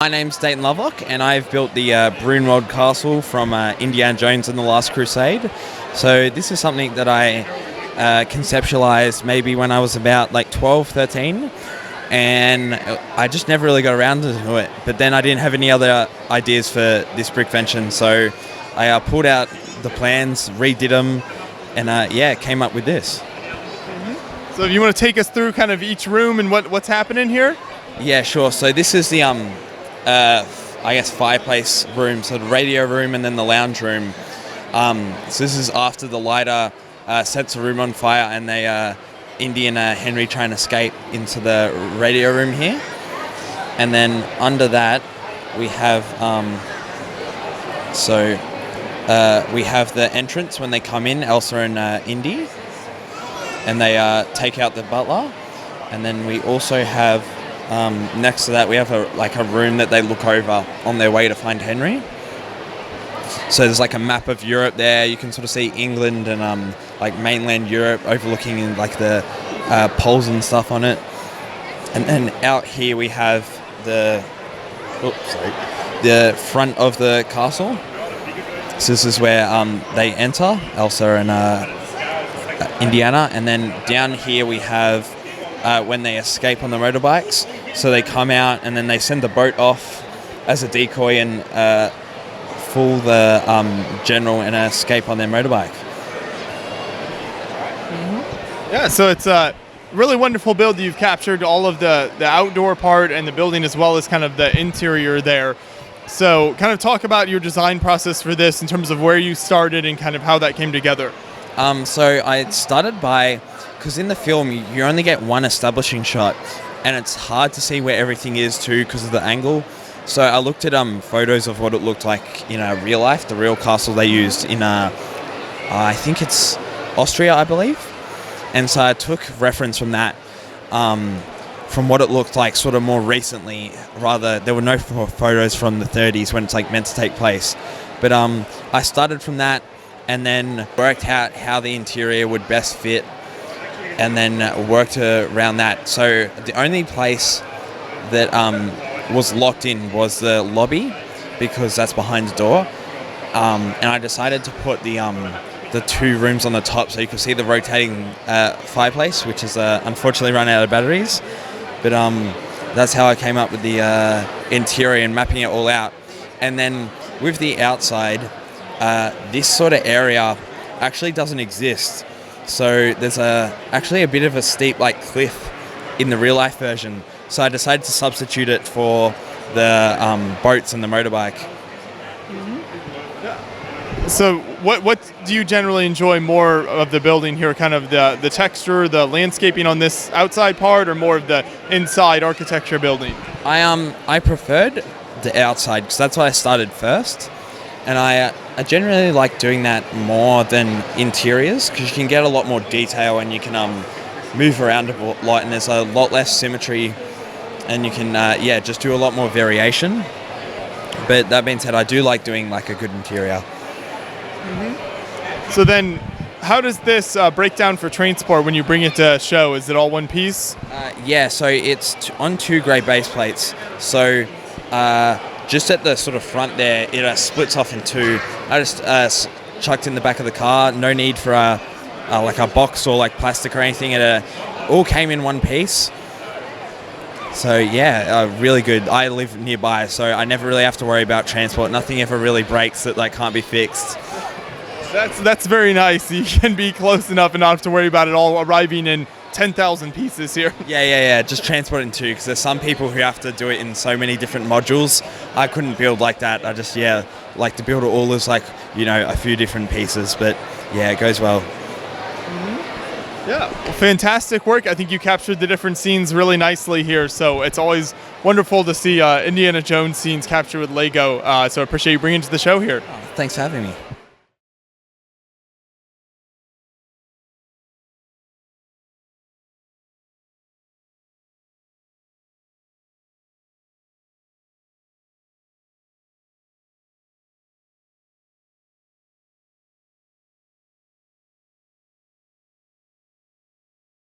My name's Dayton Lovelock, and I've built the Brunwald Castle from Indiana Jones and the Last Crusade. So this is something that I conceptualized maybe when I was about like 12, 13, and I just never really got around to it. But then I didn't have any other ideas for this Brickvention, so I pulled out the plans, redid them, and came up with this. So if you want to take us through kind of each room and what's happening here? Yeah, sure. So this is the fireplace room, so the radio room and then the lounge room. So this is after the lighter sets the room on fire and Indy and Henry try and escape into the radio room here. And then under that we have we have the entrance when they come in, Elsa and Indy, and they take out the butler. And then we also have next to that, we have a room that they look over on their way to find Henry. So there's like a map of Europe there. You can sort of see England and mainland Europe overlooking like the poles and stuff on it. And then out here we have the front of the castle. So this is where they enter, Elsa and Indiana. And then down here we have when they escape on the motorbikes. So they come out and then they send the boat off as a decoy and fool the general and escape on their motorbike. Yeah, so it's a really wonderful build. You've captured all of the outdoor part and the building as well as kind of the interior there. So kind of talk about your design process for this in terms of where you started and kind of how that came together. So I started because in the film you only get one establishing shot and it's hard to see where everything is too because of the angle. So I looked at photos of what it looked like in real life, the real castle they used in I think it's Austria, I believe. And so I took reference from that, from what it looked like sort of more recently. Rather, there were no photos from the 30s when it's like meant to take place. But I started from that and then worked out how the interior would best fit and then worked around that. So the only place that was locked in was the lobby because that's behind the door. And I decided to put the two rooms on the top so you could see the rotating fireplace, which is unfortunately run out of batteries. But that's how I came up with the interior and mapping it all out. And then with the outside, this sort of area actually doesn't exist. So there's actually a bit of a steep cliff in the real life version. So I decided to substitute it for the boats and the motorbike. So what do you generally enjoy more of the building here? Kind of the texture, the landscaping on this outside part, or more of the inside architecture building? I preferred the outside because that's what I started first. And I generally like doing that more than interiors because you can get a lot more detail and you can move around a lot and there's a lot less symmetry and you can just do a lot more variation. But that being said, I do like doing a good interior. So then how does this break down for transport when you bring it to show? Is it all one piece? So it's on two grey base plates. So just at the sort of front there, it splits off in two. I just chucked in the back of the car. No need for a box or plastic or anything. It all came in one piece. So really good. I live nearby, so I never really have to worry about transport. Nothing ever really breaks that can't be fixed. That's very nice. You can be close enough and not have to worry about it all arriving in 10,000 pieces here. Yeah. Just transport in two because there's some people who have to do it in so many different modules. I couldn't build like that. I just like to build it all as a few different pieces. But it goes well. Yeah, well, fantastic work. I think you captured the different scenes really nicely here. So it's always wonderful to see Indiana Jones scenes captured with LEGO. So I appreciate you bringing it to the show here. Thanks for having me.